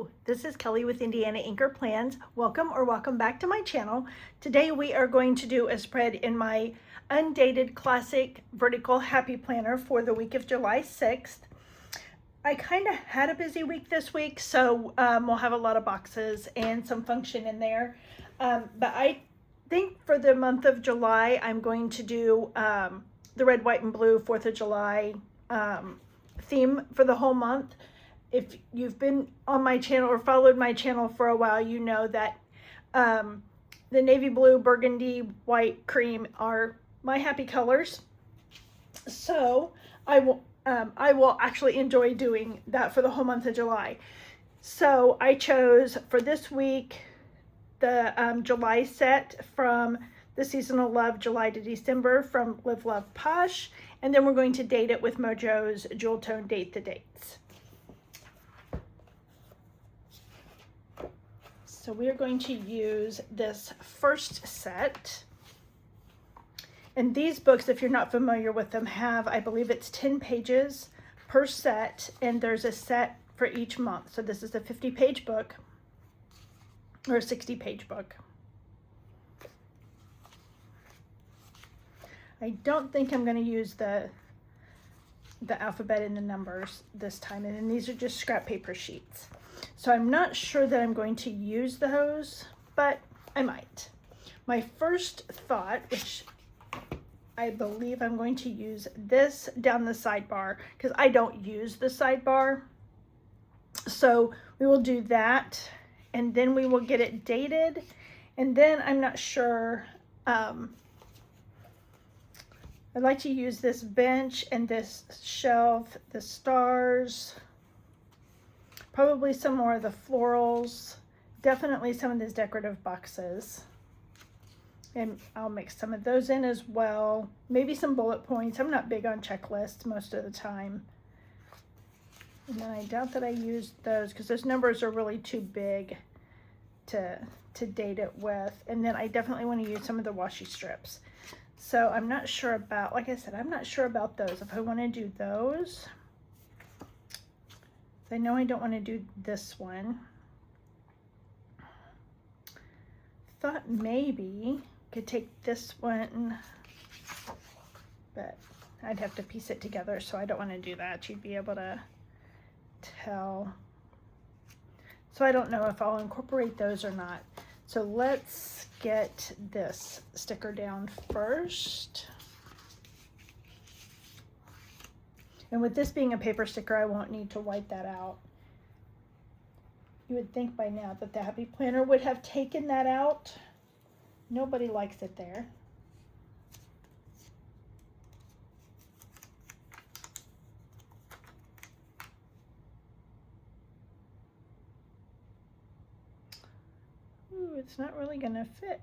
Hello, this is Kelly with Indiana Inker Plans. Welcome back to my channel. Today we are going to do a spread in my undated classic vertical happy planner for the week of July 6th. I kind of had a busy week this week, so we'll have a lot of boxes and some function in there. But I think for the month of July, I'm going to do the red, white, and blue 4th of July theme for the whole month. If you've been on my channel or followed my channel for a while, you know that the navy blue, burgundy, white, cream are my happy colors. So I will actually enjoy doing that for the whole month of July. So I chose for this week the July set from the Seasonal Love July to December from Live Love Posh, and then we're going to date it with Mojo's Jewel Tone Date the Dates. So we are going to use this first set. And these books, if you're not familiar with them, have, I believe it's 10 pages per set, and there's a set for each month. So this is a 50-page book, or a 60-page book. I don't think I'm going to use the alphabet and the numbers this time, and then these are just scrap paper sheets. So I'm not sure that I'm going to use those, but I might. My first thought, which I believe I'm going to use this down the sidebar, because I don't use the sidebar. So we will do that, and then we will get it dated, and then I'm not sure. I'd like to use this bench and this shelf, the stars, probably some more of the florals, definitely some of these decorative boxes. And I'll mix some of those in as well. Maybe some bullet points. I'm not big on checklists most of the time. And then I doubt that I used those because those numbers are really too big to date it with. And then I definitely want to use some of the washi strips. So I'm not sure about, like I said, I'm not sure about those. If I want to do those, I know I don't want to do this one. Thought maybe could take this one, but I'd have to piece it together, so I don't want to do that. You'd be able to tell. So I don't know if I'll incorporate those or not. So let's get this sticker down first. And with this being a paper sticker, I won't need to wipe that out. You would think by now that the Happy Planner would have taken that out. Nobody likes it there. Ooh, it's not really gonna fit.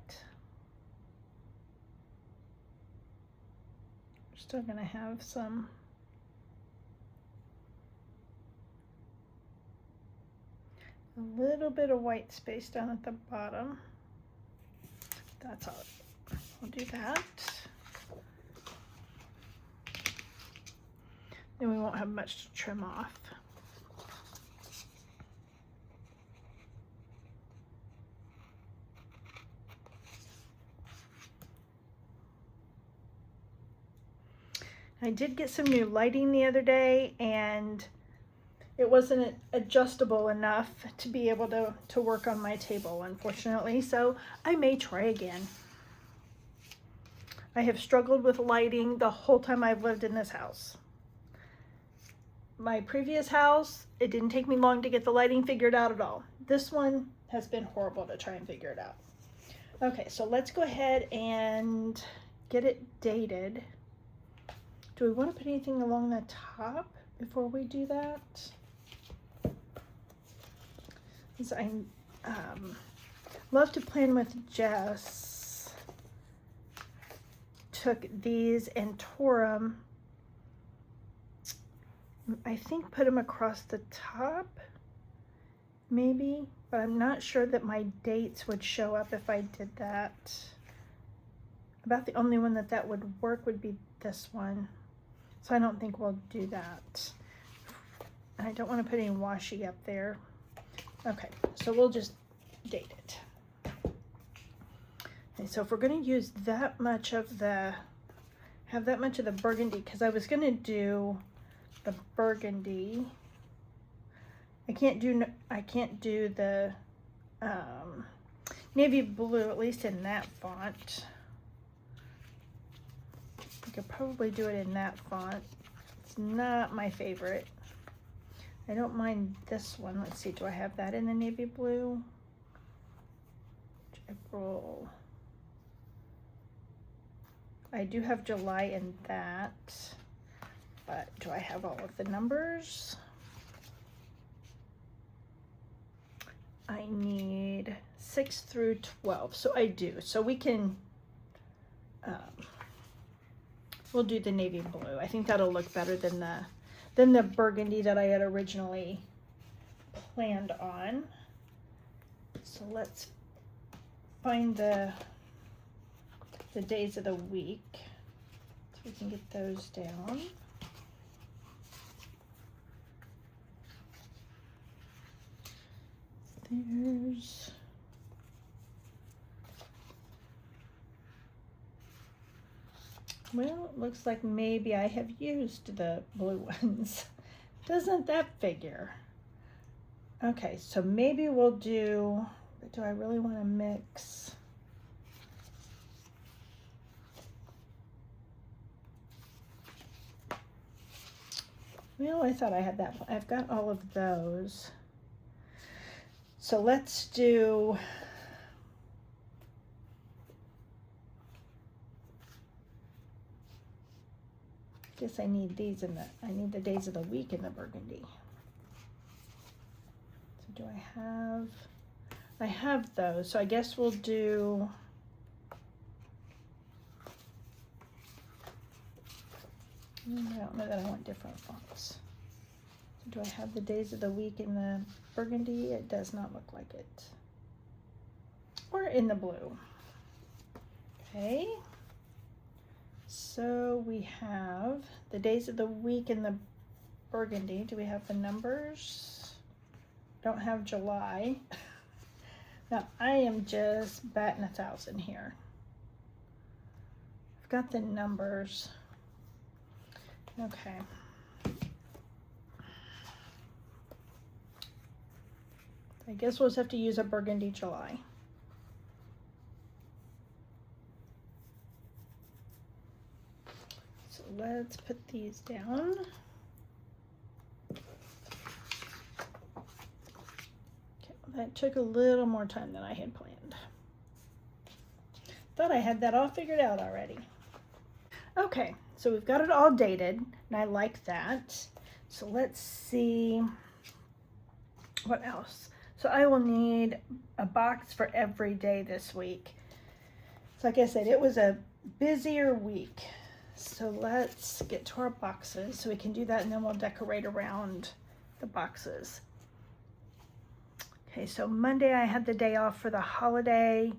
We're still gonna have some a little bit of white space down at the bottom. That's all. We'll do that. Then we won't have much to trim off. I did get some new lighting the other day, and it wasn't adjustable enough to be able to work on my table, unfortunately, so I may try again. I have struggled with lighting the whole time I've lived in this house. My previous house, it didn't take me long to get the lighting figured out at all. This one has been horrible to try and figure it out. Okay, so let's go ahead and get it dated. Do we want to put anything along the top before we do that? I love to plan with Jess. Took these and tore them. I think put them across the top, maybe, but I'm not sure that my dates would show up if I did that. About the only one that would work would be this one. So I don't think we'll do that. I don't want to put any washi up there. Okay, so we'll just date it. Okay, so if we're going to use that much of the, have that much of the burgundy, because I was going to do the burgundy. I can't do the navy blue, at least in that font. I could probably do it in that font. It's not my favorite. I don't mind this one. Let's see, do I have that in the navy blue? April. I do have July in that, but do I have all of the numbers? I need 6 through 12, so I do. So we can, we'll do the navy blue. I think that'll look better than the burgundy that I had originally planned on. So let's find the days of the week so we can get those down. There's well, it looks like maybe I have used the blue ones. Doesn't that figure? Okay, so maybe we'll do, but do I really want to mix? Well, I thought I had that. I've got all of those. So let's do, I guess I need these in the, I need the days of the week in the burgundy. So do I have those. So I guess we'll do, I don't know that I want different fonts. So do I have the days of the week in the burgundy? It does not look like it. Or in the blue. Okay. So we have the days of the week in the burgundy. Do we have the numbers? Don't have July. Now I am just batting 1,000 here. I've got the numbers. Okay. I guess we'll just have to use a burgundy July. So let's put these down. Okay, well, that took a little more time than I had planned. Thought I had that all figured out already. Okay, so we've got it all dated, and I like that. So let's see what else. So I will need a box for every day this week. So like I said, it was a busier week. So let's get to our boxes so we can do that, and then we'll decorate around the boxes. Okay, so Monday I had the day off for the holiday.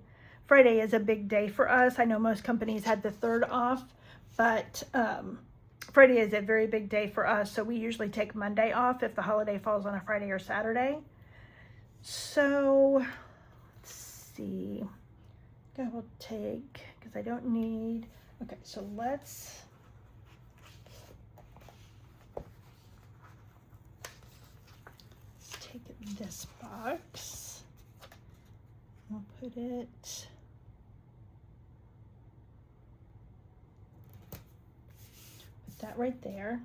Friday is a big day for us. I know most companies had the 3rd off, but Friday is a very big day for us. So we usually take Monday off if the holiday falls on a Friday or Saturday. So let's see, I will take, because I don't need, okay, so let's take this box, I'll put it, put that right there.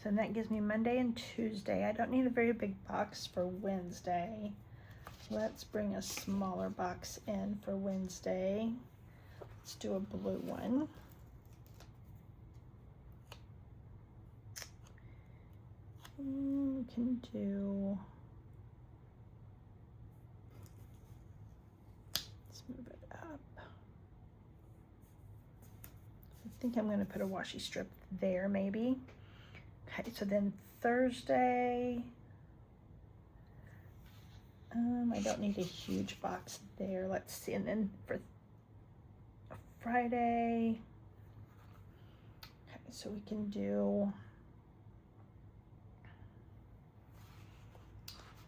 So that gives me Monday and Tuesday. I don't need a very big box for Wednesday. Let's bring a smaller box in for Wednesday. Let's do a blue one. We can do, let's move it up. I think I'm going to put a washi strip there maybe. Okay, so then Thursday, I don't need a huge box there. Let's see, and then for Friday, okay, so we can do,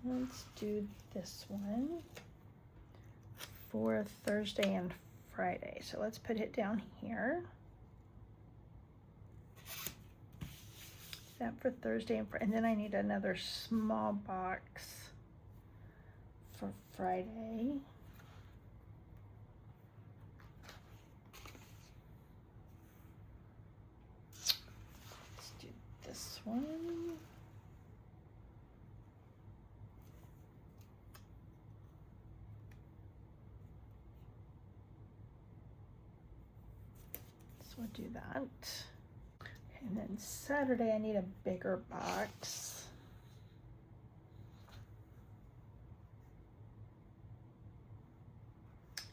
Let's do this one for Thursday and Friday. So let's put it down here. That for Thursday and Friday. And then I need another small box for Friday. Let's do this one. So we'll do that. And then Saturday I need a bigger box.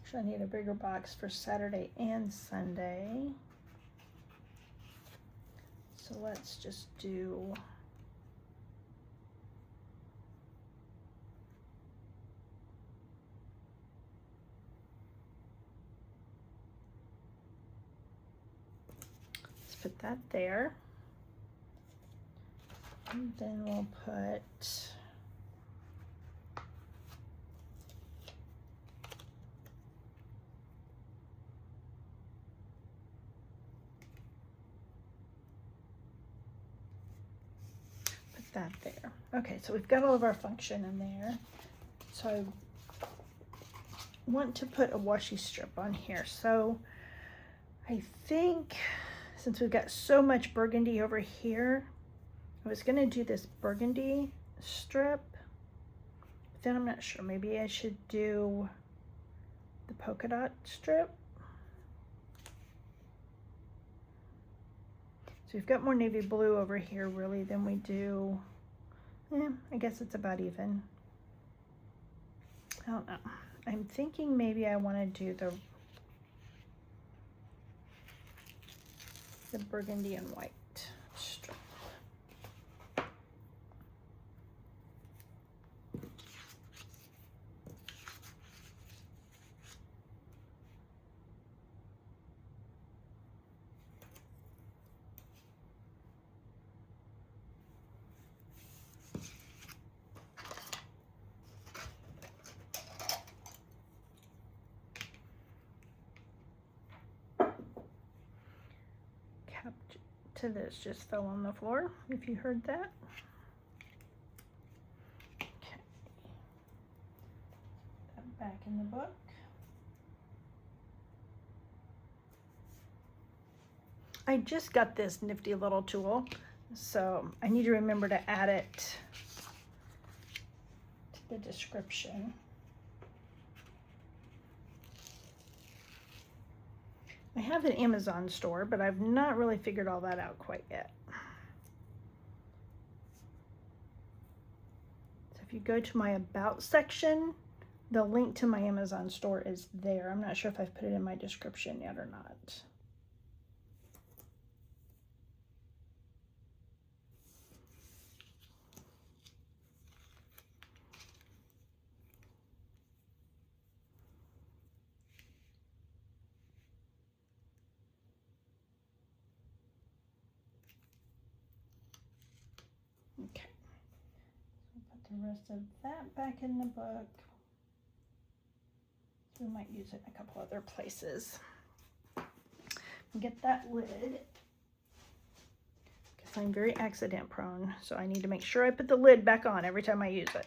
Actually, I need a bigger box for Saturday and Sunday. So let's just do put that there, and then we'll put that there. Okay, so we've got all of our function in there. So I want to put a washi strip on here. So I think since we've got so much burgundy over here, I was gonna do this burgundy strip, but then I'm not sure. Maybe I should do the polka dot strip. So we've got more navy blue over here really than we do, I guess it's about even. I don't know. I'm thinking maybe I want to do the burgundy and white strip. To this just fell on the floor, if you heard that. Okay. That back in the book. I just got this nifty little tool, so I need to remember to add it to the description. I have an Amazon store, but I've not really figured all that out quite yet. So if you go to my About section, the link to my Amazon store is there. I'm not sure if I've put it in my description yet or not. Okay, so we'll put the rest of that back in the book. So we might use it in a couple other places. Get that lid, because I'm very accident prone, so I need to make sure I put the lid back on every time I use it.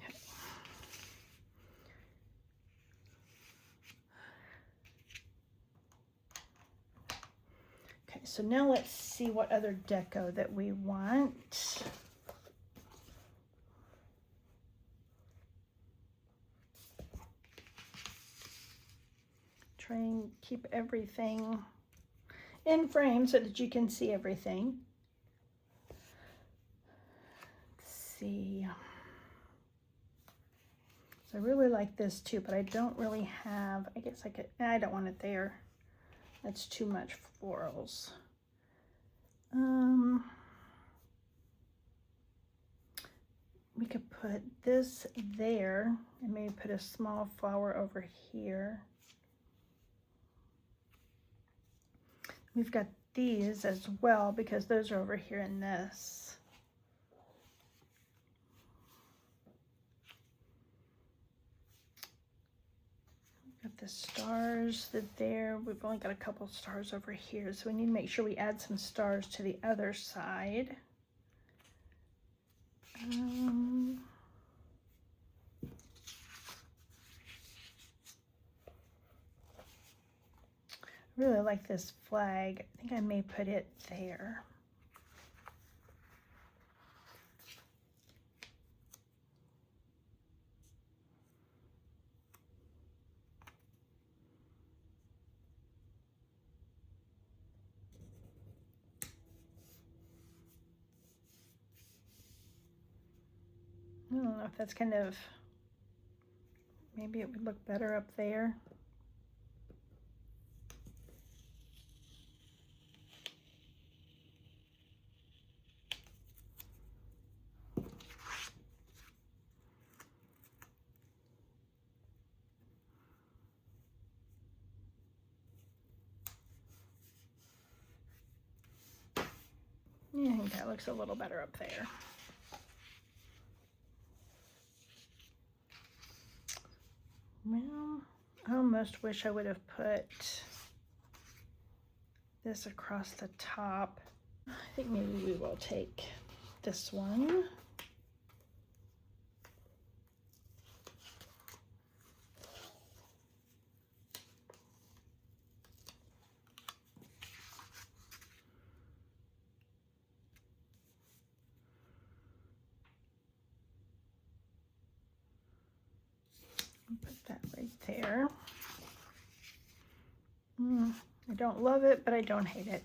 Okay. Okay, so now let's see what other deco that we want. Try and keep everything in frame so that you can see everything. Let's see. So I really like this too, but I don't really have, I guess I could, I don't want it there. That's too much florals. We could put this there and maybe put a small flower over here. We've got these as well because those are over here in this. the stars that there. We've only got a couple stars over here, so we need to make sure we add some stars to the other side. I really like this flag. I think I may put it there. I don't know if that's kind of, maybe it would look better up there. Yeah, I think that looks a little better up there. Well, I almost wish I would have put this across the top. I think maybe we will take this one. Put that right there. I don't love it, but I don't hate it.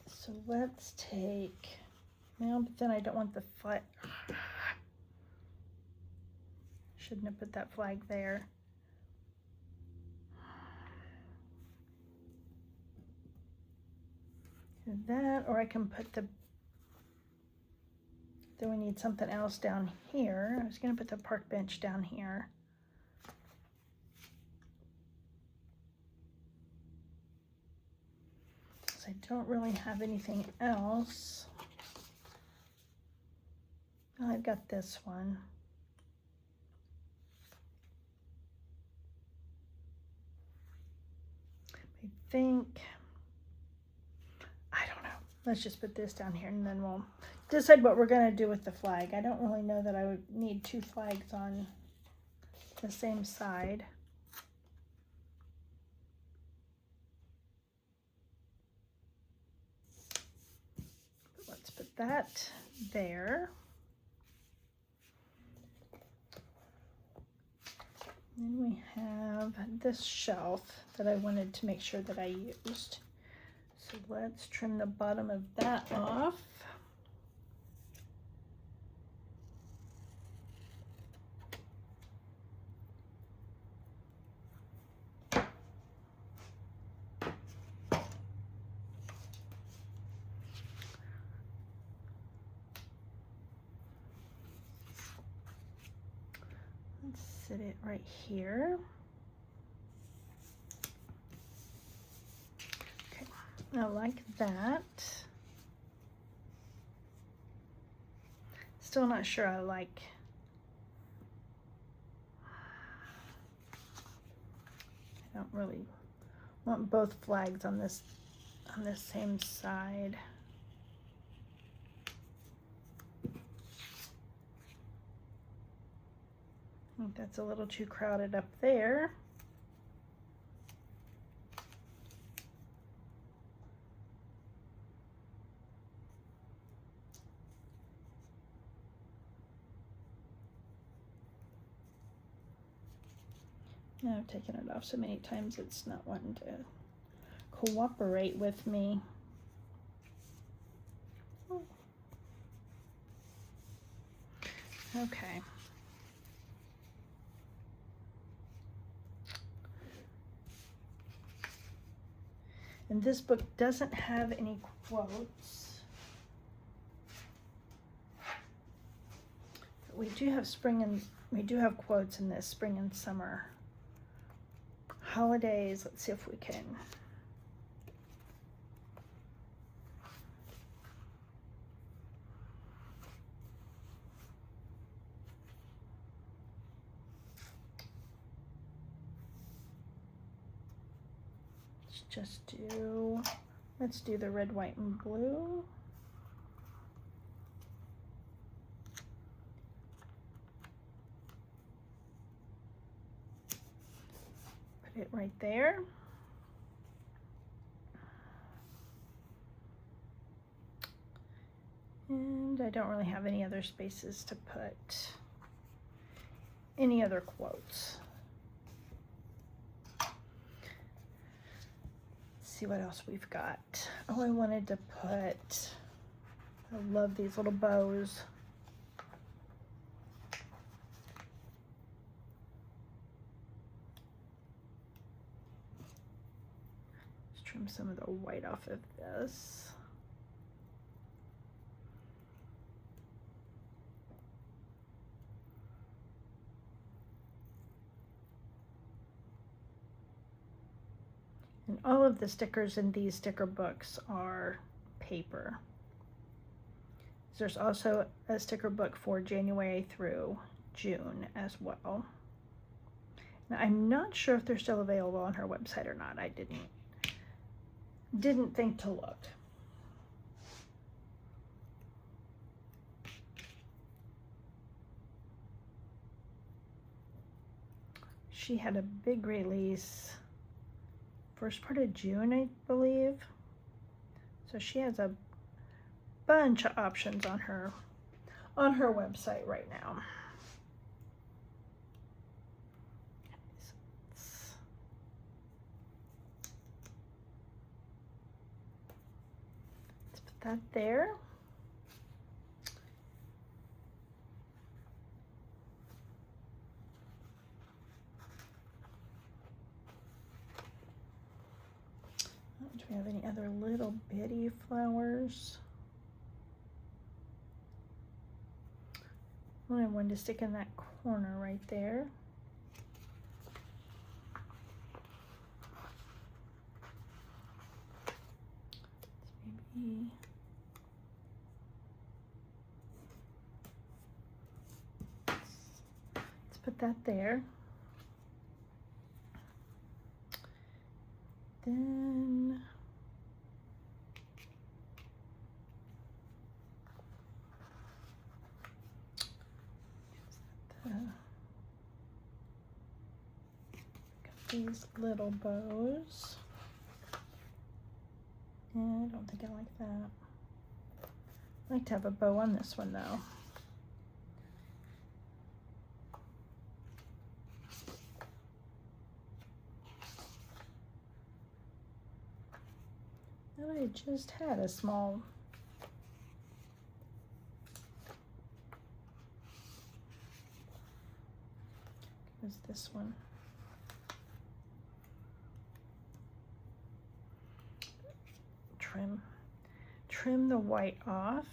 So let's take, well, but then I don't want the flag. Shouldn't have put that flag there. That, or I can put the, then we need something else down here. I was going to put the park bench down here. So I don't really have anything else. Oh, I've got this one. I think, I don't know. Let's just put this down here and then we'll decide what we're going to do with the flag. I don't really know that I would need two flags on the same side. But let's put that there. Then we have this shelf that I wanted to make sure that I used. So let's trim the bottom of that off. Let's sit it right here. I like that. Still not sure I like. I don't really want both flags on this same side. I think that's a little too crowded up there. Now I've taken it off so many times it's not wanting to cooperate with me. Okay. And this book doesn't have any quotes. But we do have we do have quotes in this spring and summer. Holidays, let's see if we can. let's do the red, white, and blue. Put it right there. And I don't really have any other spaces to put any other quotes. Let's see what else we've got. Oh, I wanted to put, I love these little bows. Let's trim some of the white off of this. And all of the stickers in these sticker books are paper. There's also a sticker book for January through June as well. Now, I'm not sure if they're still available on her website or not. I didn't think to look. She had a big release first part of June, I believe. So she has a bunch of options on her website right now. Let's put that there. Do we have any other little bitty flowers? Well, I wanted to stick in that corner right there. Maybe let's put that there. Then got these little bows. Yeah, I don't think I like that. I like to have a bow on this one though. And I just had a small was this one. Trim the white off.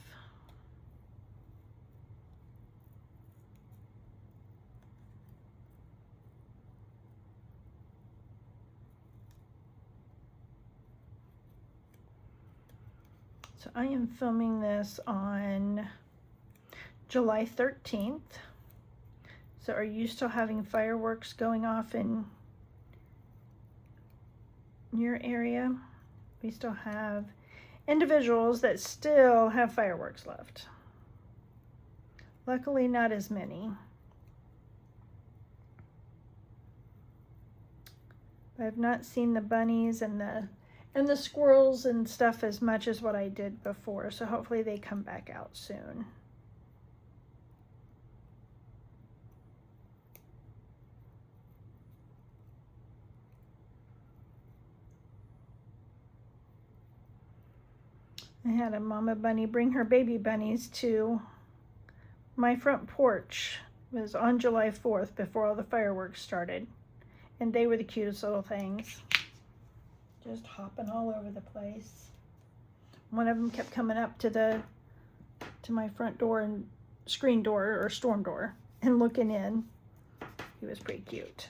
So I am filming this on July 13th. So are you still having fireworks going off in your area? We still have individuals that still have fireworks left. Luckily, not as many. I've not seen the bunnies and the squirrels and stuff as much as what I did before, so hopefully they come back out soon. I had a mama bunny bring her baby bunnies to my front porch. It was on July 4th before all the fireworks started. And they were the cutest little things. Just hopping all over the place. One of them kept coming up to my front door and screen door or storm door and looking in. He was pretty cute.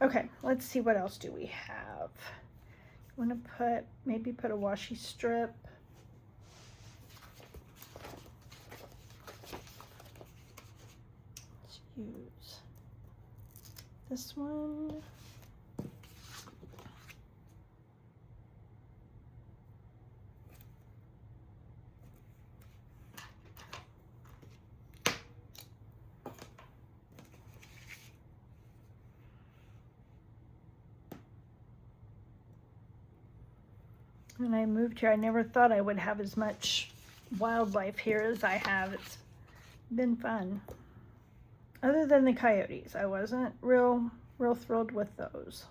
Okay, let's see what else do we have. I want to maybe put a washi strip. Use this one. When I moved here, I never thought I would have as much wildlife here as I have. It's been fun. Other than the coyotes, I wasn't real thrilled with those.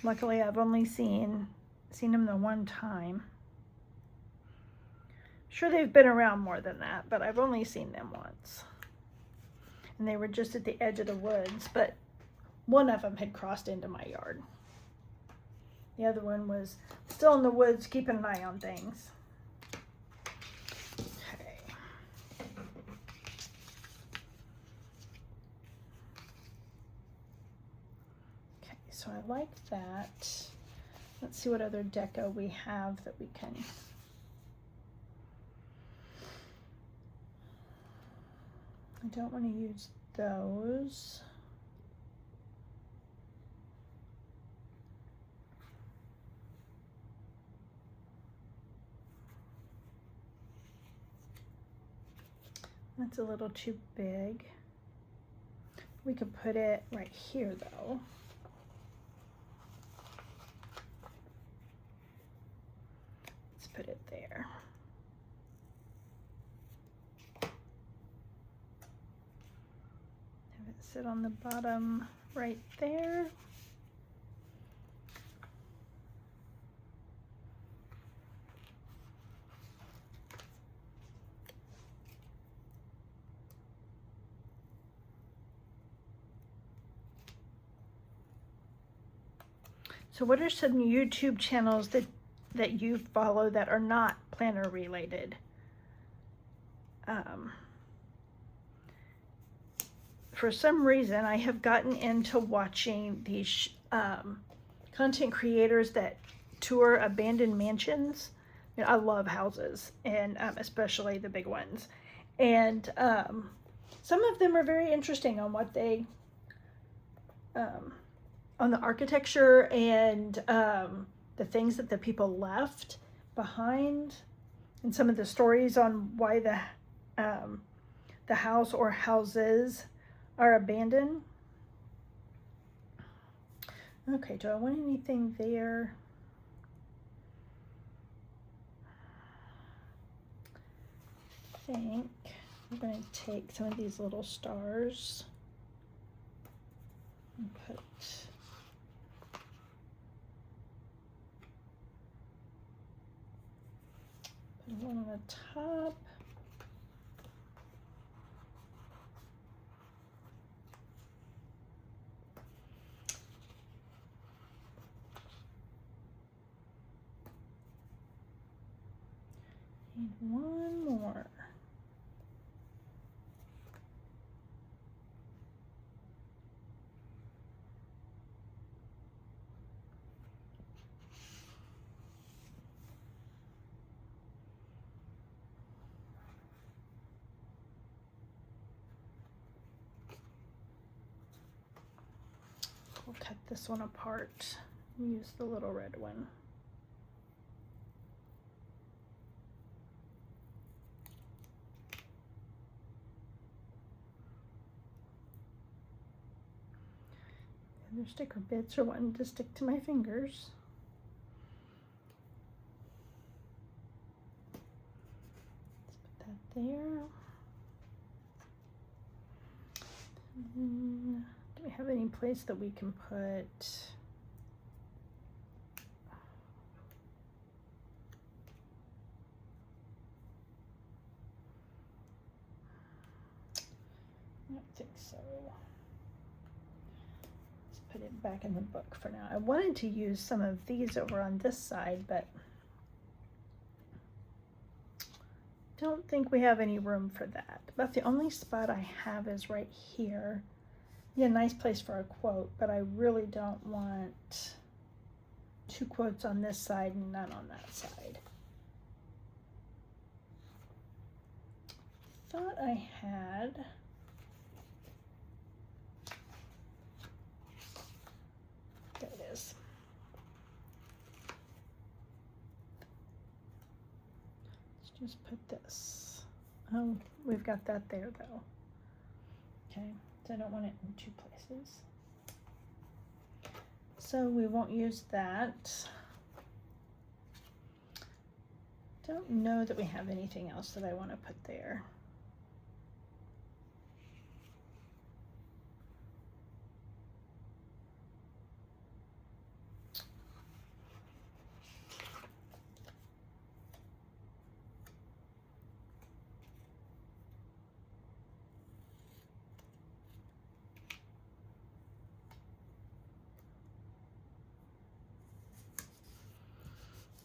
Luckily, I've only seen them the one time. Sure, they've been around more than that, but I've only seen them once. And they were just at the edge of the woods, but one of them had crossed into my yard. The other one was still in the woods, keeping an eye on things. Okay. Okay, so I like that. Let's see what other deco we have that we can. I don't want to use those. That's a little too big. We could put it right here though. Let's put it there. Have it sit on the bottom right there. So what are some YouTube channels that you follow that are not planner related? For some reason, I have gotten into watching these content creators that tour abandoned mansions. You know, I love houses, and especially the big ones. And some of them are very interesting on what they on the architecture and the things that the people left behind, and some of the stories on why the house or houses are abandoned. Okay, do I want anything there? I think I'm going to take some of these little stars and put one on the top. And one more. We'll cut this one apart and use the little red one. And their sticker bits are wanting to stick to my fingers. Let's put that there. And do we have any place that we can put? I don't think so. Let's put it back in the book for now. I wanted to use some of these over on this side, but don't think we have any room for that. About the only spot I have is right here. Yeah, nice place for a quote, but I really don't want two quotes on this side and none on that side. Thought I had. There it is. Let's just put this. Oh, we've got that there though. Okay. I don't want it in two places. So we won't use that. don't know that we have anything else that I want to put there.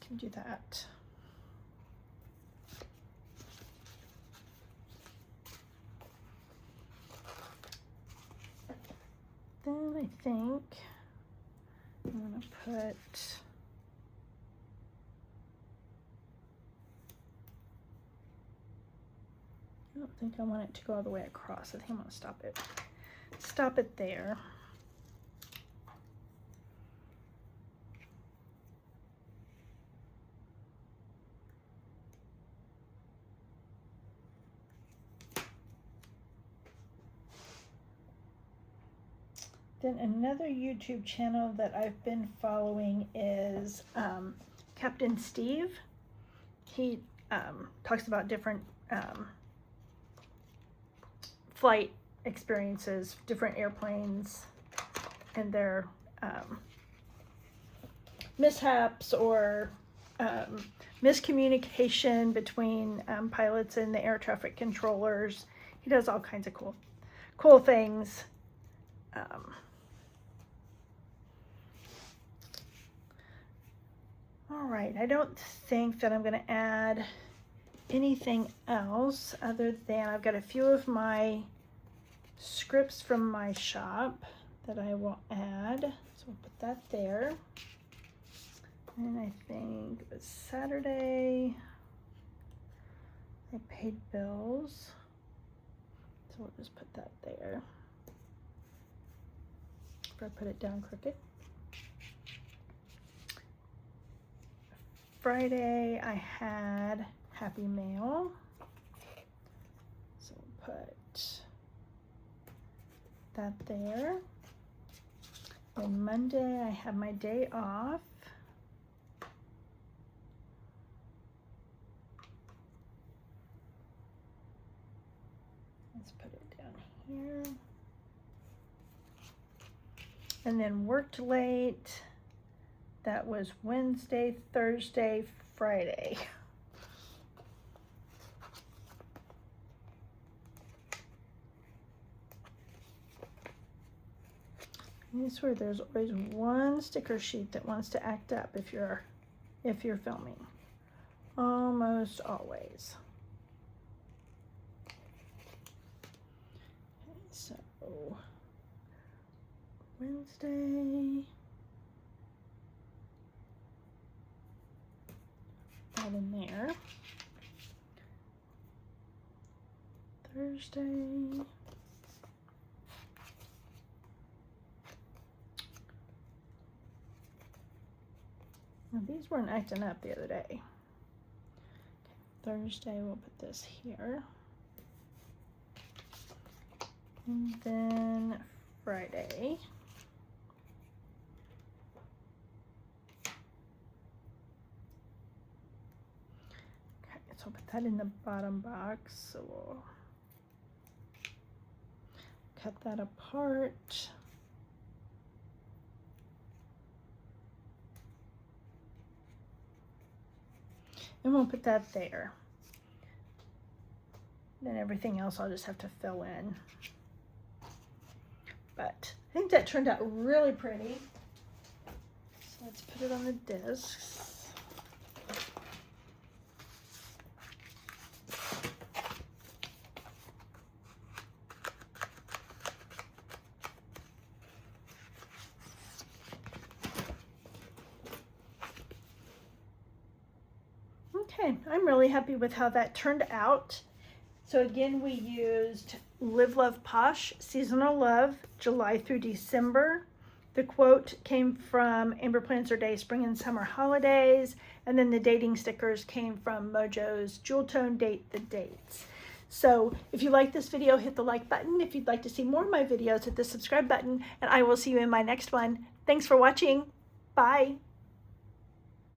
Can do that. Then I think I'm going to put I don't think I want it to go all the way across. I think I'm going to stop it there. Then another YouTube channel that I've been following is Captain Steve. He talks about different flight experiences, different airplanes and their mishaps or miscommunication between pilots and the air traffic controllers. He does all kinds of cool things. All right, I don't think that I'm going to add anything else other than I've got a few of my scripts from my shop that I will add. So we'll put that there. And I think it was Saturday. I paid bills. So we'll just put that there. If I put it down crooked. Friday I had Happy Mail, so we'll put that there. And Monday I have my day off. Let's put it down here. And then worked late. That was Wednesday, Thursday, Friday. I swear there's always one sticker sheet that wants to act up if you're filming. Almost always. Okay, so Wednesday. That in there. Thursday. Now these weren't acting up the other day. Okay, Thursday, we'll put this here. And then Friday. So I'll put that in the bottom box. So we'll cut that apart. And we'll put that there. Then everything else I'll just have to fill in. But I think that turned out really pretty. So let's put it on the discs. Okay, I'm really happy with how that turned out. So again, we used Live, Love, Posh, Seasonal Love, July through December. The quote came from Amber Plans Her Day, Spring and Summer Holidays. And then the dating stickers came from Mojo's Jewel Tone Date the Dates. So if you like this video, hit the like button. If you'd like to see more of my videos, hit the subscribe button. And I will see you in my next one. Thanks for watching. Bye.